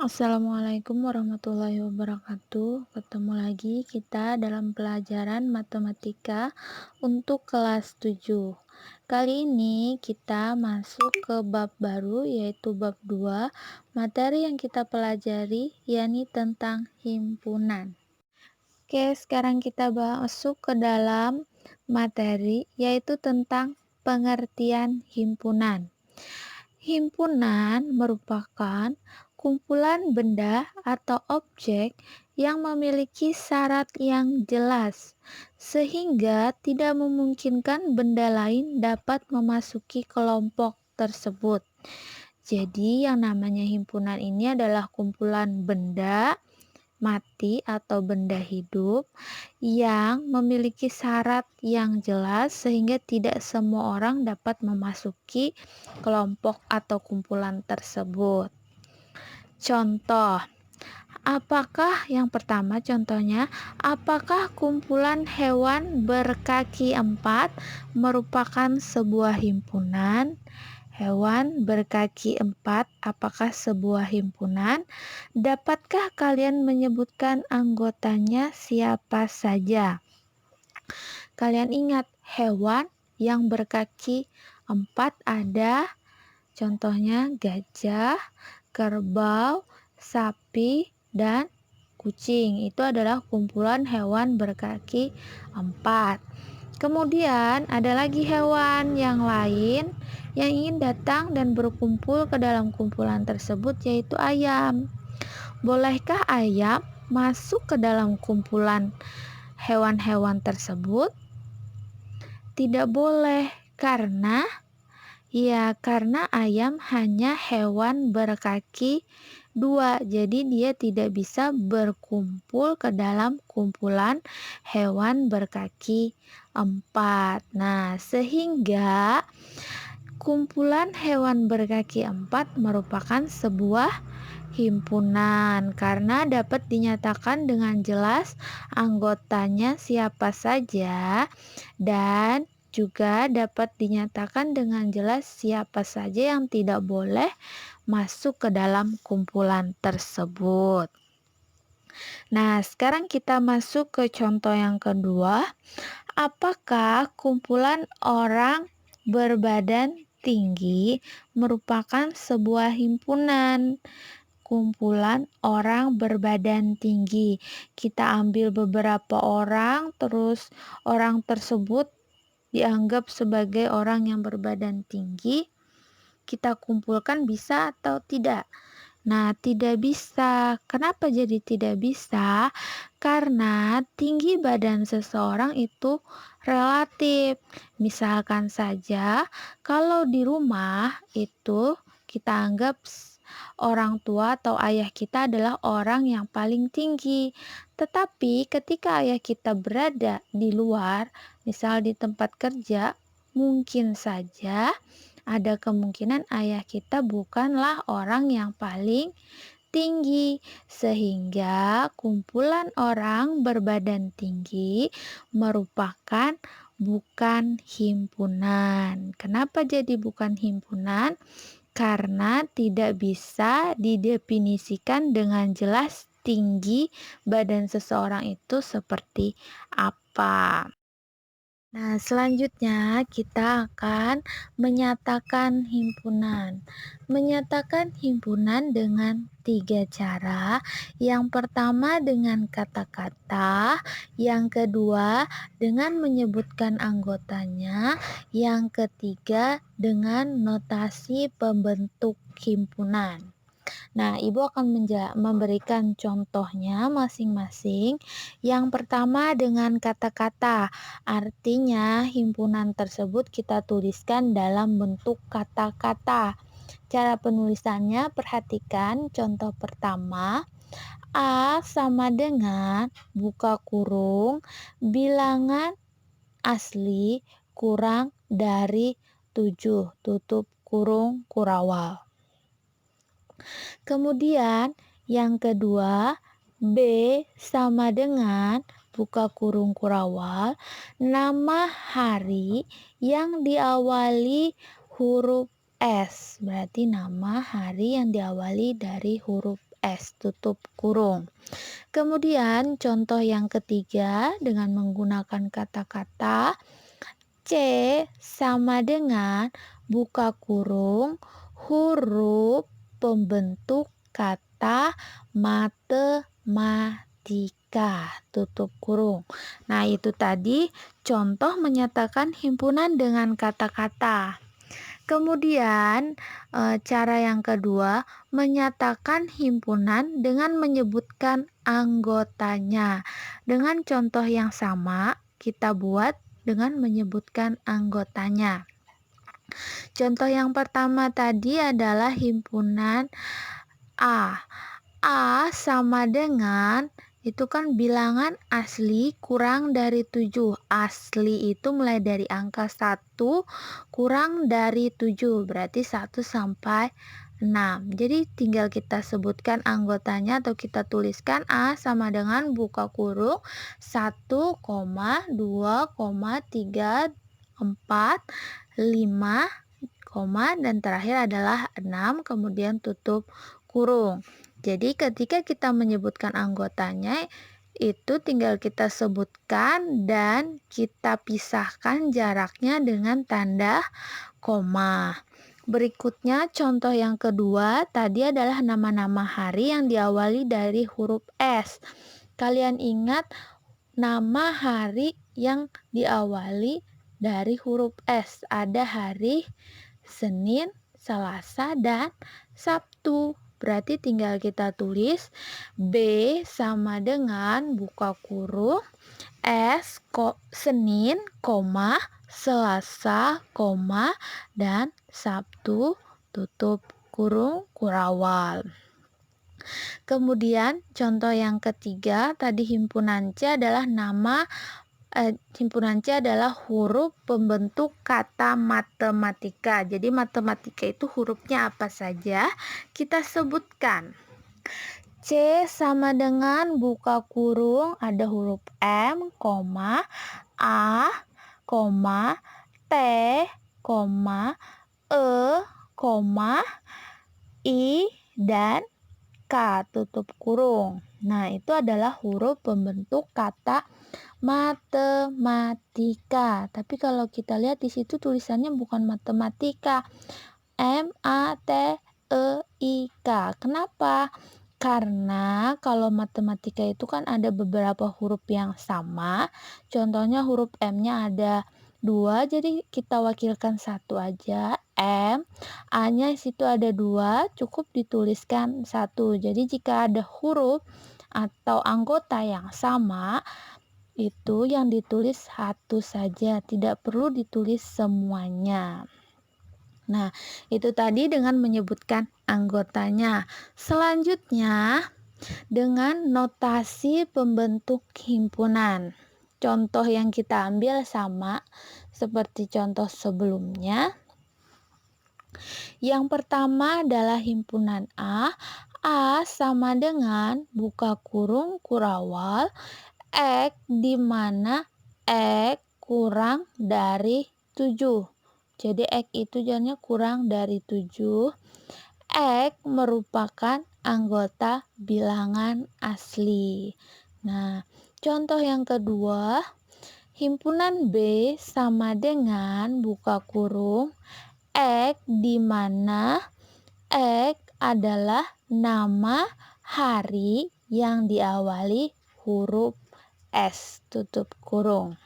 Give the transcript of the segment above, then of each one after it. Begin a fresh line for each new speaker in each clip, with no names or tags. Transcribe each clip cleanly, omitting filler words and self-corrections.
Assalamualaikum warahmatullahi wabarakatuh. Ketemu lagi kita dalam pelajaran matematika untuk kelas 7. Kali ini kita masuk ke bab baru yaitu bab 2. Materi yang kita pelajari yakni tentang himpunan. Oke, sekarang kita masuk ke dalam materi yaitu tentang pengertian himpunan. Himpunan merupakan kumpulan benda atau objek yang memiliki syarat yang jelas, sehingga tidak memungkinkan benda lain dapat memasuki kelompok tersebut. Jadi, yang namanya himpunan ini adalah kumpulan benda mati atau benda hidup yang memiliki syarat yang jelas sehingga tidak semua orang dapat memasuki kelompok atau kumpulan tersebut. Contoh, apakah yang pertama contohnya, apakah kumpulan hewan berkaki empat merupakan sebuah himpunan? Hewan berkaki empat, apakah sebuah himpunan? Dapatkah kalian menyebutkan anggotanya siapa saja? Kalian ingat, hewan yang berkaki empat ada contohnya gajah, kerbau, sapi, dan kucing. Itu adalah kumpulan hewan berkaki empat. Kemudian ada lagi hewan yang lain yang ingin datang dan berkumpul ke dalam kumpulan tersebut yaitu ayam. Bolehkah ayam masuk ke dalam kumpulan hewan-hewan tersebut? Tidak boleh karena ayam hanya hewan berkaki dua, jadi dia tidak bisa berkumpul ke dalam kumpulan hewan berkaki empat. Nah, sehingga kumpulan hewan berkaki empat merupakan sebuah himpunan karena dapat dinyatakan dengan jelas anggotanya siapa saja dan juga dapat dinyatakan dengan jelas siapa saja yang tidak boleh masuk ke dalam kumpulan tersebut. Nah, sekarang kita masuk ke contoh yang kedua. Apakah kumpulan orang berbadan tinggi merupakan sebuah himpunan? Kumpulan orang berbadan tinggi. Kita ambil beberapa orang, terus orang tersebut dianggap sebagai orang yang berbadan tinggi. Kita kumpulkan bisa atau tidak? Nah, tidak bisa. Kenapa jadi tidak bisa? Karena tinggi badan seseorang itu relatif. Misalkan saja, kalau di rumah itu kita anggap orang tua atau ayah kita adalah orang yang paling tinggi. Tetapi ketika ayah kita berada di luar, misal di tempat kerja, mungkin saja ada kemungkinan ayah kita bukanlah orang yang paling tinggi, sehingga kumpulan orang berbadan tinggi merupakan bukan himpunan. Kenapa jadi bukan himpunan? Karena tidak bisa didefinisikan dengan jelas tinggi badan seseorang itu seperti apa. Nah, selanjutnya kita akan menyatakan himpunan. Menyatakan himpunan dengan tiga cara. Yang pertama dengan kata-kata, yang kedua dengan menyebutkan anggotanya, yang ketiga dengan notasi pembentuk himpunan. Nah, Ibu akan memberikan contohnya masing-masing. Yang pertama dengan kata-kata, artinya himpunan tersebut kita tuliskan dalam bentuk kata-kata. Cara penulisannya perhatikan contoh pertama. A sama dengan buka kurung bilangan asli kurang dari 7 tutup kurung kurawal. Kemudian yang kedua, B sama dengan buka kurung kurawal, nama hari yang diawali huruf S. Berarti nama hari yang diawali dari huruf S tutup kurung. Kemudian contoh yang ketiga dengan menggunakan kata-kata C sama dengan buka kurung huruf pembentuk kata matematika tutup kurung. Nah, itu tadi contoh menyatakan himpunan dengan kata-kata. Kemudian, cara yang kedua menyatakan himpunan dengan menyebutkan anggotanya. Dengan contoh yang sama, kita buat dengan menyebutkan anggotanya. Contoh yang pertama tadi adalah himpunan A. A sama dengan itu kan bilangan asli kurang dari 7. Asli itu mulai dari angka 1 kurang dari 7. Berarti 1 sampai 6. Jadi tinggal kita sebutkan anggotanya atau kita tuliskan A sama dengan buka kurung 1, 2, 3, 4, 5, dan terakhir adalah 6, kemudian tutup kurung. Jadi ketika kita menyebutkan anggotanya itu tinggal kita sebutkan dan kita pisahkan jaraknya dengan tanda koma. Berikutnya contoh yang kedua tadi adalah nama-nama hari yang diawali dari huruf S. Kalian ingat nama hari yang diawali dari huruf S. Ada hari Senin, Selasa, dan Sabtu. Berarti tinggal kita tulis B sama dengan buka kurung Senin, Selasa, dan Sabtu tutup kurung kurawal. Kemudian contoh yang ketiga tadi himpunan C adalah himpunan C adalah huruf pembentuk kata matematika. Jadi matematika itu hurufnya apa saja? Kita sebutkan. C sama dengan buka kurung ada huruf M, A, T, E, I, dan K tutup kurung. Nah, itu adalah huruf pembentuk kata matematika. Tapi kalau kita lihat di situ tulisannya bukan matematika. M-A-T-E-I-K. Kenapa? Karena kalau matematika itu kan ada beberapa huruf yang sama. Contohnya huruf M-nya ada 2, jadi kita wakilkan 1 aja. M, A-nya situ ada 2, cukup dituliskan 1. Jadi jika ada huruf atau anggota yang sama, itu yang ditulis 1 saja, tidak perlu ditulis semuanya. Nah, itu tadi dengan menyebutkan anggotanya. Selanjutnya, dengan notasi pembentuk himpunan. Contoh yang kita ambil sama seperti contoh sebelumnya. Yang pertama adalah himpunan A. A sama dengan buka kurung kurawal X di mana X kurang dari 7. Jadi X itu jadinya kurang dari 7. X merupakan anggota bilangan asli. Nah, contoh yang kedua, himpunan B sama dengan buka kurung X di mana X adalah nama hari yang diawali huruf S tutup kurung.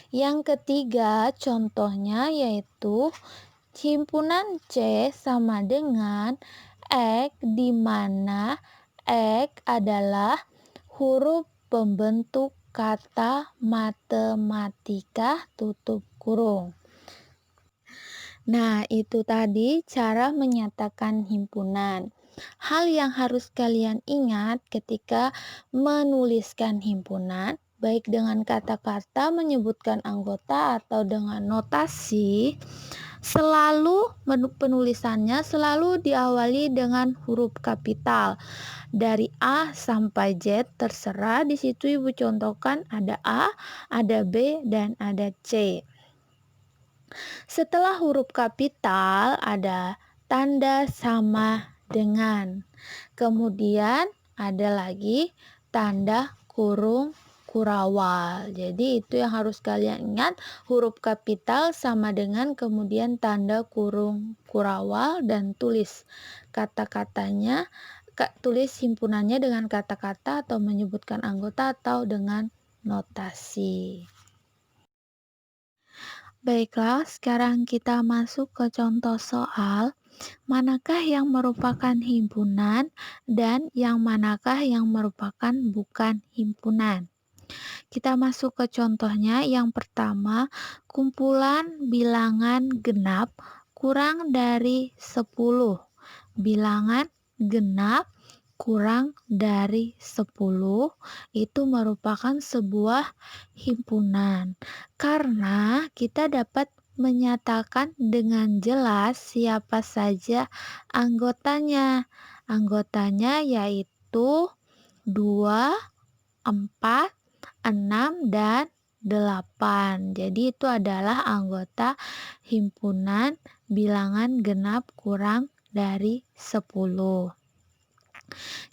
Yang ketiga contohnya yaitu himpunan C sama dengan X di mana X adalah huruf pembentuk kata matematika tutup kurung. Nah, itu tadi cara menyatakan himpunan. Hal yang harus kalian ingat ketika menuliskan himpunan, baik dengan kata-kata menyebutkan anggota atau dengan notasi, selalu penulisannya selalu diawali dengan huruf kapital. Dari A sampai Z terserah, di situ Ibu contohkan ada A, ada B, dan ada C. Setelah huruf kapital ada tanda sama dengan. Kemudian ada lagi tanda kurung kurawal. Jadi itu yang harus kalian ingat, huruf kapital sama dengan kemudian tanda kurung kurawal dan tulis kata-katanya, tulis himpunannya dengan kata-kata atau menyebutkan anggota atau dengan notasi. Baiklah, sekarang kita masuk ke contoh soal. Manakah yang merupakan himpunan dan yang manakah yang merupakan bukan himpunan? Kita masuk ke contohnya. Yang pertama, kumpulan bilangan genap kurang dari 10. Bilangan genap kurang dari 10 itu merupakan sebuah himpunan. Karena kita dapat menyatakan dengan jelas siapa saja anggotanya. Anggotanya yaitu 2, 4, 6, dan 8. Jadi itu adalah anggota himpunan bilangan genap kurang dari 10.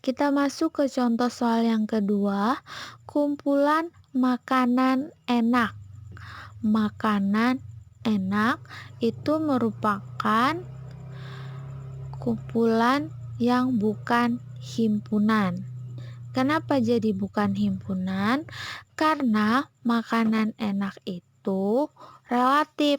Kita masuk ke contoh soal yang kedua, kumpulan makanan enak. Makanan enak itu merupakan kumpulan yang bukan himpunan. Kenapa jadi bukan himpunan? Karena makanan enak itu relatif.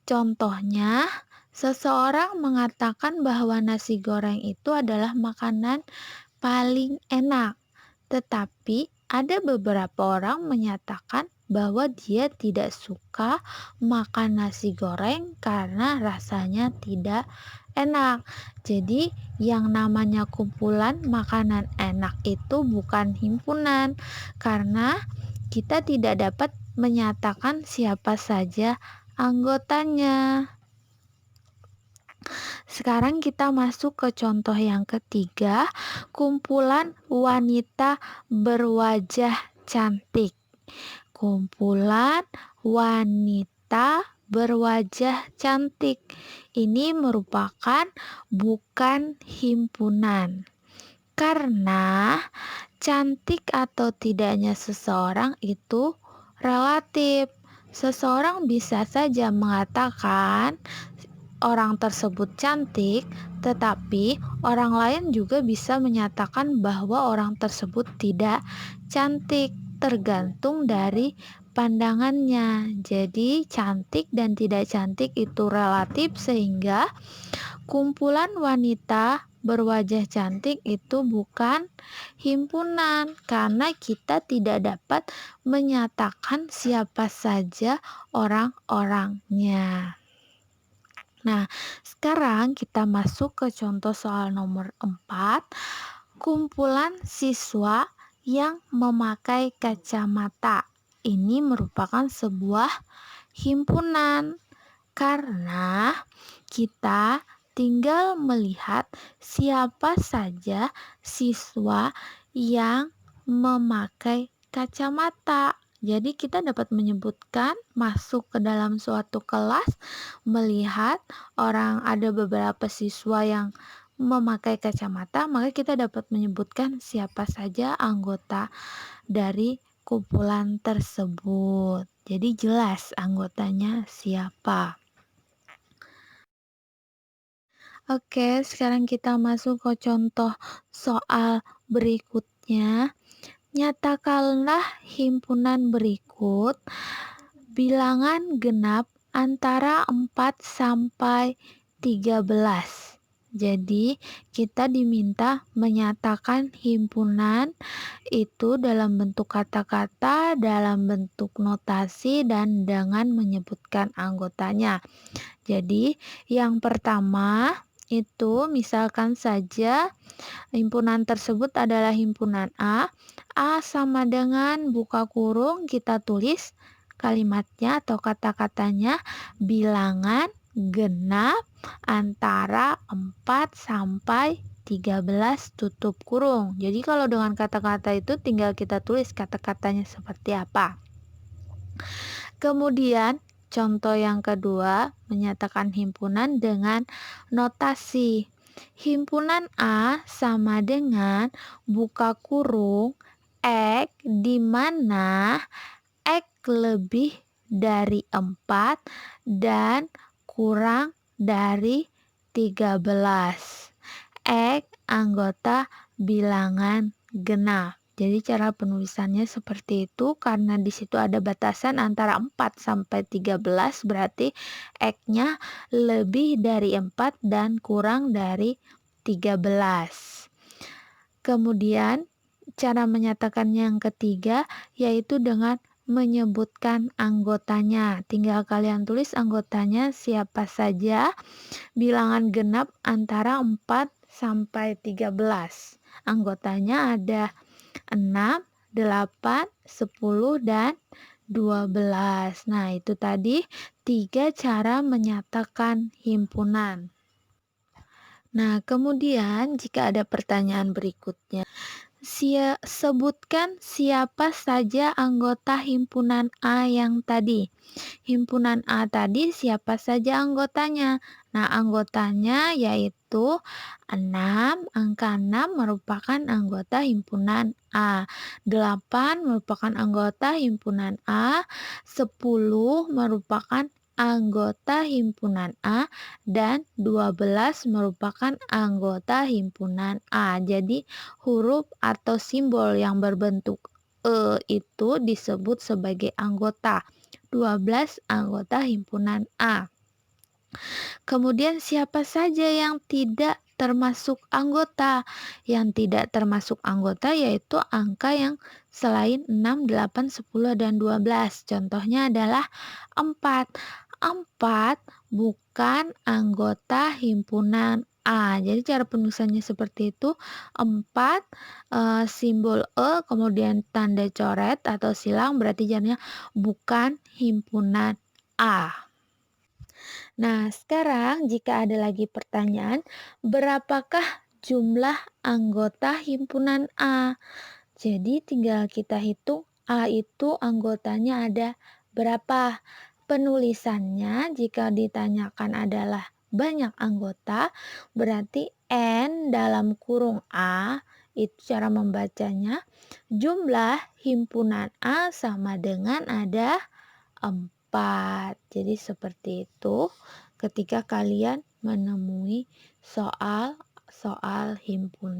Contohnya, seseorang mengatakan bahwa nasi goreng itu adalah makanan paling enak. Tetapi ada beberapa orang menyatakan bahwa dia tidak suka makan nasi goreng karena rasanya tidak enak. Jadi yang namanya kumpulan makanan enak itu bukan himpunan karena kita tidak dapat menyatakan siapa saja anggotanya. Sekarang kita masuk ke contoh yang ketiga, kumpulan wanita berwajah cantik. Kumpulan wanita berwajah cantik. Ini merupakan bukan himpunan. Karena cantik atau tidaknya seseorang itu relatif. Seseorang bisa saja mengatakan orang tersebut cantik, tetapi orang lain juga bisa menyatakan bahwa orang tersebut tidak cantik, tergantung dari pandangannya. Jadi, cantik dan tidak cantik itu relatif, sehingga kumpulan wanita berwajah cantik itu bukan himpunan karena kita tidak dapat menyatakan siapa saja orang-orangnya. Nah, sekarang kita masuk ke contoh soal nomor 4, kumpulan siswa yang memakai kacamata. Ini merupakan sebuah himpunan karena kita tinggal melihat siapa saja siswa yang memakai kacamata. Jadi kita dapat menyebutkan masuk ke dalam suatu kelas, melihat ada beberapa siswa yang memakai kacamata, maka kita dapat menyebutkan siapa saja anggota dari kumpulan tersebut. Jadi jelas anggotanya siapa. Oke, sekarang kita masuk ke contoh soal berikutnya. Nyatakanlah himpunan berikut bilangan genap antara 4 sampai 13. Jadi, kita diminta menyatakan himpunan itu dalam bentuk kata-kata, dalam bentuk notasi, dan dengan menyebutkan anggotanya. Jadi, yang pertama itu misalkan saja himpunan tersebut adalah himpunan A. A sama dengan buka kurung, kita tulis kalimatnya atau kata-katanya bilangan genap antara 4 sampai 13 tutup kurung. Jadi kalau dengan kata-kata itu tinggal kita tulis kata-katanya seperti apa. Kemudian Contoh yang kedua, menyatakan himpunan dengan notasi. Himpunan A sama dengan buka kurung X di mana X lebih dari 4 dan kurang dari 13. X anggota bilangan genap. Jadi cara penulisannya seperti itu karena di situ ada batasan antara 4 sampai 13 berarti X-nya lebih dari 4 dan kurang dari 13. Kemudian cara menyatakan yang ketiga yaitu dengan menyebutkan anggotanya. Tinggal kalian tulis anggotanya siapa saja. Bilangan genap antara 4 sampai 13. Anggotanya ada 6, 8, 10, dan 12. Nah, itu tadi 3 cara menyatakan himpunan. Nah, kemudian jika ada pertanyaan berikutnya, sebutkan siapa saja anggota himpunan A yang tadi. Himpunan A tadi siapa saja anggotanya? Nah, anggotanya yaitu 6, angka 6 merupakan anggota himpunan A. 8 merupakan anggota himpunan A. 10 merupakan anggota himpunan A dan 12 merupakan anggota himpunan A. Jadi huruf atau simbol yang berbentuk E itu disebut sebagai anggota. 12 anggota himpunan A. Kemudian siapa saja yang tidak termasuk anggota? Yang tidak termasuk anggota yaitu angka yang selain 6, 8, 10, dan 12. Contohnya adalah 4. 4 bukan anggota himpunan A. Jadi cara penulisannya seperti itu. 4 simbol E kemudian tanda coret atau silang berarti jadinya bukan himpunan A. Nah, sekarang jika ada lagi pertanyaan, berapakah jumlah anggota himpunan A? Jadi tinggal kita hitung A itu anggotanya ada berapa. Penulisannya jika ditanyakan adalah banyak anggota, berarti N dalam kurung A, itu cara membacanya, jumlah himpunan A sama dengan ada 4. Jadi seperti itu ketika kalian menemui soal himpunan.